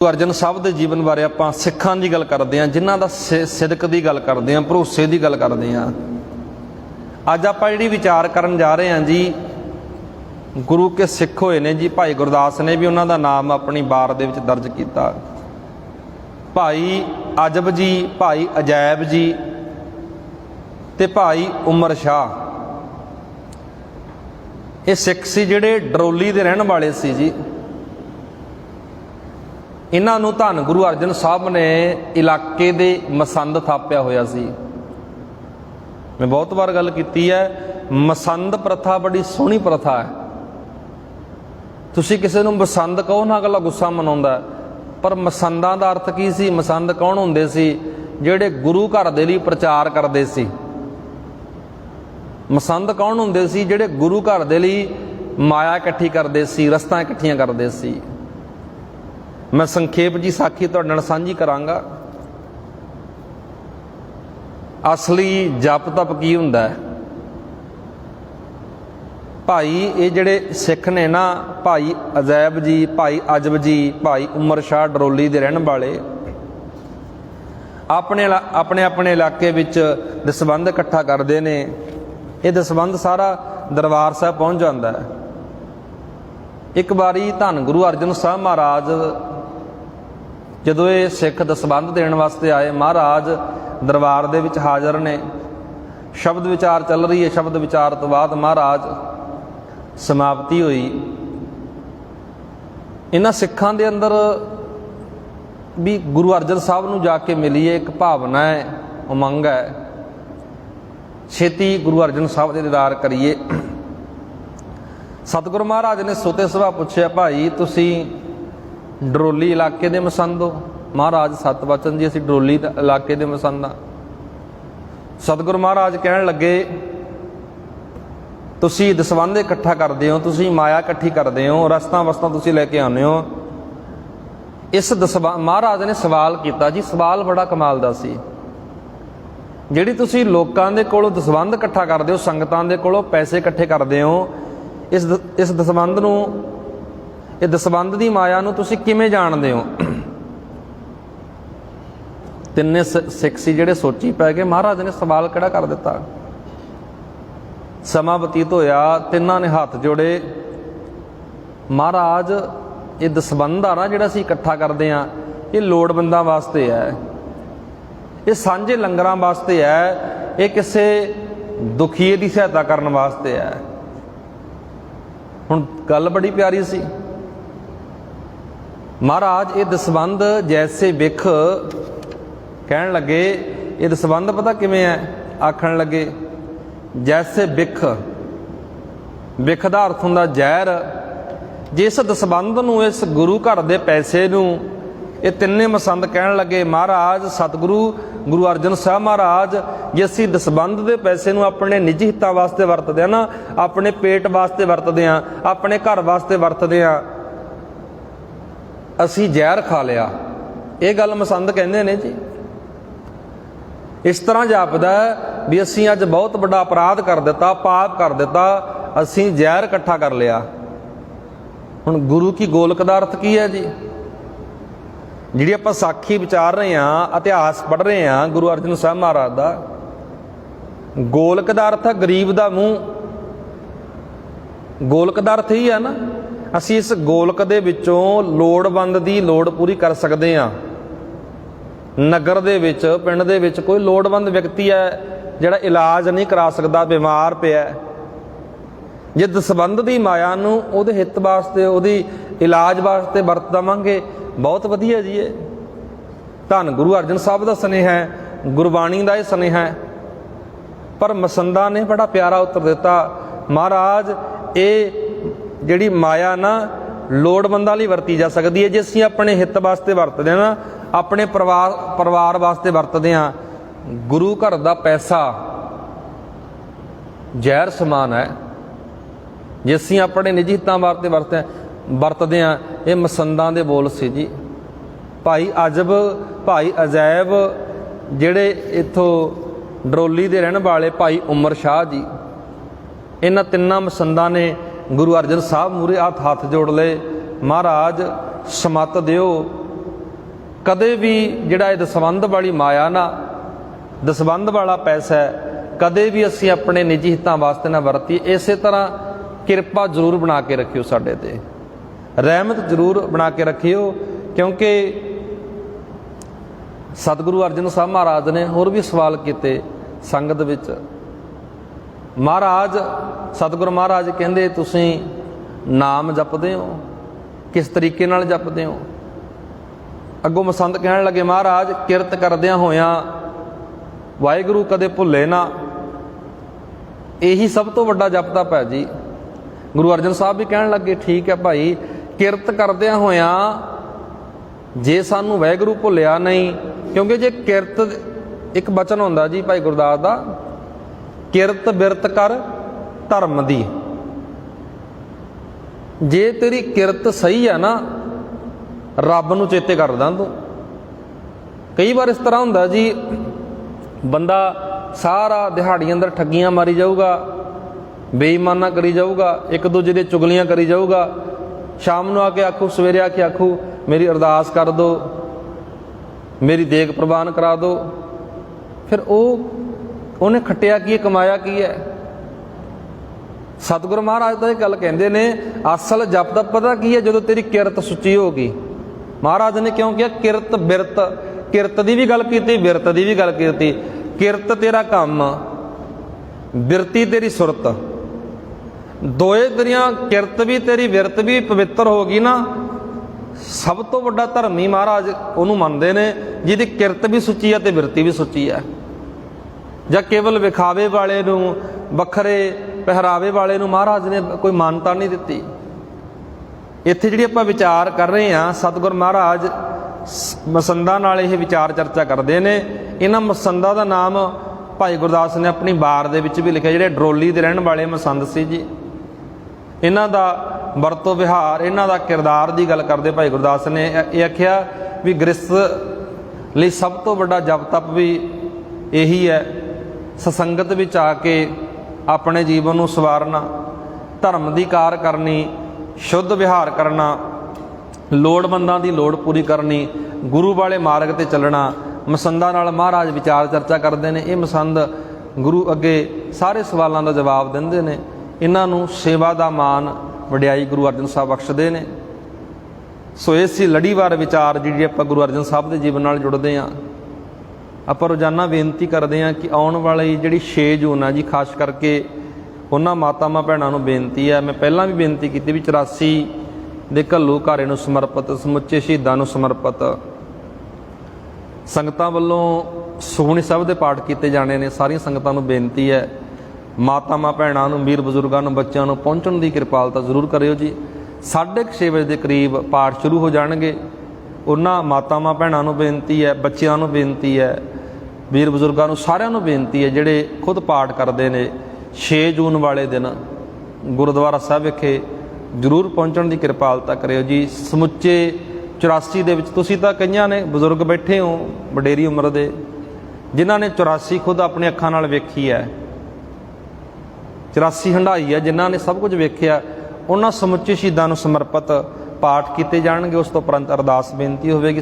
गुरु अर्जन साहब के जीवन बारे आप सिखां की गल करते हैं, जिन्हों का सिदक की गल करते हैं, भरोसे की गल करते हैं। अज आप जी विचार करन जा रहे हैं जी, गुरु के सिख होए ने जी। भाई गुरदास ने भी उन्हों का नाम अपनी बार दे विच दर्ज किया। भाई अजब जी, भाई अजैब जी ते भाई उमर शाह, ये सिख सी जिहड़े डरोली दे रहण वाले सी जी। इन्हों धन गुरु अर्जन साहब ने इलाके दे मसंद थापिया होया सी। मैं बहुत बार गल की है, मसंद प्रथा बड़ी सोहनी प्रथा है। तुसी किसी नूं मसंद कहो ना, अगला गुस्सा मनाउंदा, पर मसंदां दा अर्थ की सी? मसंद कौन हुंदे सी? जिहड़े गुरु घर दे लई प्रचार करदे सी। मसंद कौन हुंदे सी? जिहड़े गुरु घर दे लई माया इकट्ठी करदे सी, रस्तां इकट्ठियां करदे सी। मैं संखेप जी साखी तुहाडे नाल सांझी करांगा। असली जप तप की हुंदा है? भाई ये जिहड़े सिख ने ना, भाई अजैब जी, भाई अजब जी, भाई उमर शाह डरोली दे रहण वाले, अपने अपने अपने इलाके विच दसबंध इकट्ठा करते हैं। ये दसबंध सारा दरबार साहब पहुँच जाता है। एक बारी धन गुरु अर्जन साहब महाराज जदों ये सिख दसबंध देने वास्ते आए, महाराज दरबार दे विच हाज़र ने, शब्द विचार चल रही है। शब्द विचार तो बाद महाराज समाप्ति हुई। इन्हां सिखां दे अंदर भी गुरु अर्जन साहब नूं जाके मिली है, एक भावना है, उमंग है, छेती गुरु अर्जन साहब दे दीदार करिए। सतगुरु महाराज ने सोते सुभा पूछया, भाई तुसी डरोली इलाके दे मसंद हो? महाराज सत वचन जी, असीं डरोली इलाके दे मसंद हाँ। सतगुरु महाराज कहण लगे, तुसी दसबंध इकट्ठा करते हो, तुसी माया इकट्ठी करते हो, रस्तां वस्तां तुसी लैके आउंदे हो। इस महाराज ने सवाल किया जी, सवाल बड़ा कमाल दा सी। जिहड़ी तुसी लोकां दे कोलों दसबंध इकट्ठा करते हो, संगतां दे कोलों पैसे इकट्ठे करते हो, इस दसबंध नूं, ये दसबंध की माया नूं तुसी किवें जाणदे हो? तिन्ने सिख सी जिहड़े सोची पै गए, महाराज ने सवाल किहड़ा कर दिता। समा बतीत होया, तिन्हां ने हाथ जोड़े, महाराज ये दसबंध आ ना जिहड़ा असीं इकट्ठा करदे आ, ये लोड़वंदां वास्ते है, ये सांझे लंगरां वास्ते है, ये किसी दुखीए की सहायता करने वास्ते है। हुण गल बड़ी प्यारी सी। महाराज ये दसबंध जैसे बिख, कहण लगे ये दसबंध पता किवें है? आखण लगे जैसे बिख, बिख दा अर्थ हुंदा जहर। जिस दसबंध नूं, इस गुरु घर दे पैसे नूं, ये तिन्ने मसंद कहण लगे, महाराज सतगुरु गुरु अर्जन साहब महाराज, जे असीं दसबंध दे पैसे नूं अपने निजी हितां वास्ते वरतदे ना, अपने पेट वास्ते वरतदे आ, अपने घर वास्ते वरतदे आ, असीं जहर खा लिया। ये गल मसंद कहंदे ने जी। इस तरह जापदा भी असीं अज बहुत बड़ा अपराध कर दिता, पाप कर दिता, असीं जहर इकट्ठा कर लिया। हुण गुरु की गोलक दा अर्थ की है जी? जिहड़ी आपां साखी विचार रहे हैं, इतिहास पढ़ रहे हैं गुरु अर्जन साहब महाराज दा, गोलक दा अर्थ है गरीब दा मूँह। गोलक दा अर्थ ही है ना, असीं इस गोलक दे विचों लोड़वंद दी लोड़ पूरी कर सकते हैं। नगर दे विच, पिंड दे विच कोई लोड़वंद व्यक्ति है जिहड़ा इलाज नहीं करा सकदा, बीमार पिया, जे दसबंध दी माया नूं उहदे हित वास्ते, उहदी इलाज वास्ते वरत देवांगे, बहुत वधिया जी। धन गुरु अर्जन साहब दा सनेहा है, गुरबाणी दा ये सनेहा है। पर मसंदा ने बड़ा प्यारा उत्तर दिता, महाराज ये जिहड़ी माया ना लोड़वंदां लई वरती जा सकदी है। जे असीं अपने हित वास्ते वरतदे ना, अपने परिवार वास्ते वरतदे आ, गुरु घर दा पैसा जहर समान है। जे असीं अपने निजी हितां वास्ते वरतदे आ, ये मसंदां दे बोल सी जी। भाई अजब, भाई अजैब, जिहड़े इत्थों डरोली दे रहण वाले भाई उमर शाह जी, इन्हां तिन्नां मसंदां ने गुरु अर्जन साहब मूहरे हाथ जोड़ ले, महाराज समत दिओ, ਕਦੇ ਵੀ ਜਿਹੜਾ ਇਹ ਦਸਵੰਧ ਵਾਲੀ ਮਾਇਆ ਨਾ, ਦਸਵੰਧ ਵਾਲਾ ਪੈਸਾ ਹੈ, ਕਦੇ ਵੀ ਅਸੀਂ ਆਪਣੇ ਨਿੱਜੀ ਹਿੱਤਾਂ ਵਾਸਤੇ ਨਾ ਵਰਤੀਏ। ਇਸੇ ਤਰ੍ਹਾਂ ਕਿਰਪਾ ਜ਼ਰੂਰ ਬਣਾ ਕੇ ਰੱਖਿਓ ਸਾਡੇ ਤੇ, ਰਹਿਮਤ ਜ਼ਰੂਰ ਬਣਾ ਕੇ ਰੱਖਿਓ, ਕਿਉਂਕਿ ਸਤਿਗੁਰੂ ਅਰਜਨ ਸਾਹਿਬ ਮਹਾਰਾਜ ਨੇ ਹੋਰ ਵੀ ਸਵਾਲ ਕੀਤੇ ਸੰਗਤ ਵਿੱਚ। ਮਹਾਰਾਜ, ਸਤਿਗੁਰੂ ਮਹਾਰਾਜ ਕਹਿੰਦੇ ਤੁਸੀਂ ਨਾਮ ਜਪਦੇ ਹੋ, ਕਿਸ ਤਰੀਕੇ ਨਾਲ ਜਪਦੇ ਹੋ? ਅੱਗੋਂ ਮਸੰਦ ਕਹਿਣ ਲੱਗੇ, ਮਹਾਰਾਜ ਕਿਰਤ ਕਰਦਿਆਂ ਹੋਇਆਂ ਵਾਹਿਗੁਰੂ ਕਦੇ ਭੁੱਲੇ ਨਾ, ਇਹੀ ਸਭ ਤੋਂ ਵੱਡਾ ਜਪ ਤਪ ਹੈ ਜੀ। ਗੁਰੂ ਅਰਜਨ ਸਾਹਿਬ ਵੀ ਕਹਿਣ ਲੱਗੇ, ਠੀਕ ਹੈ ਭਾਈ, ਕਿਰਤ ਕਰਦਿਆਂ ਹੋਇਆਂ ਜੇ ਸਾਨੂੰ ਵਾਹਿਗੁਰੂ ਭੁੱਲਿਆ ਨਹੀਂ, ਕਿਉਂਕਿ ਜੇ ਕਿਰਤ, ਇੱਕ ਬਚਨ ਹੁੰਦਾ ਜੀ ਭਾਈ ਗੁਰਦਾਸ ਦਾ, ਕਿਰਤ ਬਿਰਤ ਕਰ ਧਰਮ ਦੀ। ਜੇ ਤੇਰੀ ਕਿਰਤ ਸਹੀ ਆ ਨਾ, ਰੱਬ ਨੂੰ ਚੇਤੇ ਕਰਦਾ ਤੂੰ। ਕਈ ਵਾਰ ਇਸ ਤਰ੍ਹਾਂ ਹੁੰਦਾ ਜੀ, ਬੰਦਾ ਸਾਰਾ ਦਿਹਾੜੀ ਅੰਦਰ ਠੱਗੀਆਂ ਮਾਰੀ ਜਾਊਗਾ, ਬੇਈਮਾਨਾ ਕਰੀ ਜਾਊਗਾ, ਇੱਕ ਦੂਜੇ ਦੇ ਚੁਗਲੀਆਂ ਕਰੀ ਜਾਊਗਾ, ਸ਼ਾਮ ਨੂੰ ਆ ਕੇ ਆਖੂ, ਸਵੇਰੇ ਆ ਕੇ ਆਖੂ ਮੇਰੀ ਅਰਦਾਸ ਕਰ ਦਿਓ, ਮੇਰੀ ਦੇਗ ਪ੍ਰਵਾਨ ਕਰਾ ਦਿਓ। ਫਿਰ ਉਹਨੇ ਖੱਟਿਆ ਕੀ ਹੈ, ਕਮਾਇਆ ਕੀ ਹੈ? ਸਤਿਗੁਰੂ ਮਹਾਰਾਜ ਤਾਂ ਇਹ ਗੱਲ ਕਹਿੰਦੇ ਨੇ, ਅਸਲ ਜਪ ਦਾ ਪਤਾ ਕੀ ਹੈ? ਜਦੋਂ ਤੇਰੀ ਕਿਰਤ ਸੁੱਚੀ ਹੋਗੀ। ਮਹਾਰਾਜ ਨੇ ਕਿਉਂ ਕਿਹਾ ਕਿਰਤ ਬਿਰਤ? ਕਿਰਤ ਦੀ ਵੀ ਗੱਲ ਕੀਤੀ, ਬਿਰਤ ਦੀ ਵੀ ਗੱਲ ਕੀਤੀ। ਕਿਰਤ ਤੇਰਾ ਕੰਮ, ਬਿਰਤੀ ਤੇਰੀ ਸੁਰਤ, ਦੋਏ ਤੇਰੀਆਂ, ਕਿਰਤ ਵੀ ਤੇਰੀ ਬਿਰਤ ਵੀ ਪਵਿੱਤਰ ਹੋ ਗਈ ਨਾ, ਸਭ ਤੋਂ ਵੱਡਾ ਧਰਮੀ ਮਹਾਰਾਜ ਉਹਨੂੰ ਮੰਨਦੇ ਨੇ ਜਿਹਦੀ ਕਿਰਤ ਵੀ ਸੁੱਚੀ ਹੈ ਤੇ ਬਿਰਤੀ ਵੀ ਸੁੱਚੀ ਹੈ। ਜਾਂ ਕੇਵਲ ਵਿਖਾਵੇ ਵਾਲੇ ਨੂੰ, ਵੱਖਰੇ ਪਹਿਰਾਵੇ ਵਾਲੇ ਨੂੰ ਮਹਾਰਾਜ ਨੇ ਕੋਈ ਮਾਨਤਾ ਨਹੀਂ ਦਿੱਤੀ। ਇੱਥੇ ਜਿਹੜੀ ਆਪਾਂ ਵਿਚਾਰ ਕਰ ਰਹੇ ਹਾਂ, ਸਤਿਗੁਰ ਮਹਾਰਾਜ ਮਸੰਦਾਂ ਨਾਲ ਇਹ ਵਿਚਾਰ ਚਰਚਾ ਕਰਦੇ ਨੇ। ਇਹਨਾਂ ਮਸੰਦਾਂ ਦਾ ਨਾਮ ਭਾਈ ਗੁਰਦਾਸ ਨੇ ਆਪਣੀ ਬਾਰ ਦੇ ਵਿੱਚ ਵੀ ਲਿਖਿਆ। ਜਿਹੜੇ ਡਰੋਲੀ ਦੇ ਰਹਿਣ ਵਾਲੇ ਮਸੰਦ ਸੀ ਜੀ, ਇਹਨਾਂ ਦਾ ਵਰਤੋਂ ਵਿਹਾਰ, ਇਹਨਾਂ ਦਾ ਕਿਰਦਾਰ ਦੀ ਗੱਲ ਕਰਦੇ ਭਾਈ ਗੁਰਦਾਸ ਨੇ ਇਹ ਆਖਿਆ ਵੀ ਗ੍ਰਸਤ ਲਈ ਸਭ ਤੋਂ ਵੱਡਾ ਜਪ ਤਪ ਵੀ ਇਹੀ ਹੈ, ਸਤਸੰਗਤ ਵਿੱਚ ਆ ਕੇ ਆਪਣੇ ਜੀਵਨ ਨੂੰ ਸਵਾਰਨਾ, ਧਰਮ ਦੀ ਕਾਰ ਕਰਨੀ, ਸ਼ੁੱਧ ਵਿਹਾਰ ਕਰਨਾ, ਲੋੜਵੰਦਾਂ ਦੀ ਲੋੜ ਪੂਰੀ ਕਰਨੀ, ਗੁਰੂ ਵਾਲੇ ਮਾਰਗ ਤੇ ਚੱਲਣਾ। ਮਸੰਦਾਂ ਨਾਲ ਮਹਾਰਾਜ ਵਿਚਾਰ ਚਰਚਾ ਕਰਦੇ ਨੇ। ਇਹ ਮਸੰਦ ਗੁਰੂ ਅੱਗੇ ਸਾਰੇ ਸਵਾਲਾਂ ਦਾ ਜਵਾਬ ਦਿੰਦੇ ਨੇ। ਇਹਨਾਂ ਨੂੰ ਸੇਵਾ ਦਾ ਮਾਣ, ਵਡਿਆਈ ਗੁਰੂ ਅਰਜਨ ਸਾਹਿਬ ਬਖਸ਼ਦੇ ਨੇ। ਸੋ ਇਹ ਸੀ ਲੜੀਵਾਰ ਵਿਚਾਰ ਜਿਹੜੀ ਆਪਾਂ ਗੁਰੂ ਅਰਜਨ ਸਾਹਿਬ ਦੇ ਜੀਵਨ ਨਾਲ ਜੁੜਦੇ ਹਾਂ। ਆਪਾਂ ਰੋਜ਼ਾਨਾ ਬੇਨਤੀ ਕਰਦੇ ਹਾਂ ਕਿ ਆਉਣ ਵਾਲੀ ਜਿਹੜੀ 6 ਜੂਨ ਆ ਜੀ, ਖਾਸ ਕਰਕੇ ਉਹਨਾਂ ਮਾਤਾਵਾਂ ਭੈਣਾਂ ਨੂੰ ਬੇਨਤੀ ਹੈ, ਮੈਂ ਪਹਿਲਾਂ ਵੀ ਬੇਨਤੀ ਕੀਤੀ ਵੀ 84 ਦੇ ਘੱਲੂ ਘਾਰੇ ਨੂੰ ਸਮਰਪਿਤ, ਸਮੁੱਚੇ ਸ਼ਹੀਦਾਂ ਨੂੰ ਸਮਰਪਿਤ ਸੰਗਤਾਂ ਵੱਲੋਂ ਸੁਖਮਨੀ ਸਾਹਿਬ ਦੇ ਪਾਠ ਕੀਤੇ ਜਾਣੇ ਨੇ। ਸਾਰੀਆਂ ਸੰਗਤਾਂ ਨੂੰ ਬੇਨਤੀ ਹੈ, ਮਾਤਾਵਾਂ ਭੈਣਾਂ ਨੂੰ, ਵੀਰ ਬਜ਼ੁਰਗਾਂ ਨੂੰ, ਬੱਚਿਆਂ ਨੂੰ ਪਹੁੰਚਣ ਦੀ ਕਿਰਪਾਲਤਾ ਜ਼ਰੂਰ ਕਰਿਓ ਜੀ। 6:30 ਵਜੇ ਦੇ ਕਰੀਬ ਪਾਠ ਸ਼ੁਰੂ ਹੋ ਜਾਣਗੇ। ਉਹਨਾਂ ਮਾਤਾਵਾਂ ਭੈਣਾਂ ਨੂੰ ਬੇਨਤੀ ਹੈ, ਬੱਚਿਆਂ ਨੂੰ ਬੇਨਤੀ ਹੈ, ਵੀਰ ਬਜ਼ੁਰਗਾਂ ਨੂੰ, ਸਾਰਿਆਂ ਨੂੰ ਬੇਨਤੀ ਹੈ ਜਿਹੜੇ ਖੁਦ ਪਾਠ ਕਰਦੇ ਨੇ, 6 ਜੂਨ ਵਾਲੇ ਦਿਨ ਗੁਰਦੁਆਰਾ ਸਾਹਿਬ ਵਿਖੇ ਜ਼ਰੂਰ ਪਹੁੰਚਣ ਦੀ ਕਿਰਪਾਲਤਾ ਕਰਿਓ ਜੀ। ਸਮੁੱਚੇ 84 ਦੇ ਵਿੱਚ ਤੁਸੀਂ ਤਾਂ ਕਈਆਂ ਨੇ ਬਜ਼ੁਰਗ ਬੈਠੇ ਹੋ ਵਡੇਰੀ ਉਮਰ ਦੇ, ਜਿਨ੍ਹਾਂ ਨੇ 84 ਖੁਦ ਆਪਣੀ ਅੱਖਾਂ ਨਾਲ ਵੇਖੀ ਹੈ, 84 ਹੰਢਾਈ ਹੈ, ਜਿਨ੍ਹਾਂ ਨੇ ਸਭ ਕੁਝ ਵੇਖਿਆ, ਉਹਨਾਂ ਸਮੁੱਚੇ ਸ਼ਹੀਦਾਂ ਨੂੰ ਸਮਰਪਿਤ ਪਾਠ ਕੀਤੇ ਜਾਣਗੇ। ਉਸ ਤੋਂ ਉਪਰੰਤ ਅਰਦਾਸ ਬੇਨਤੀ ਹੋਵੇਗੀ।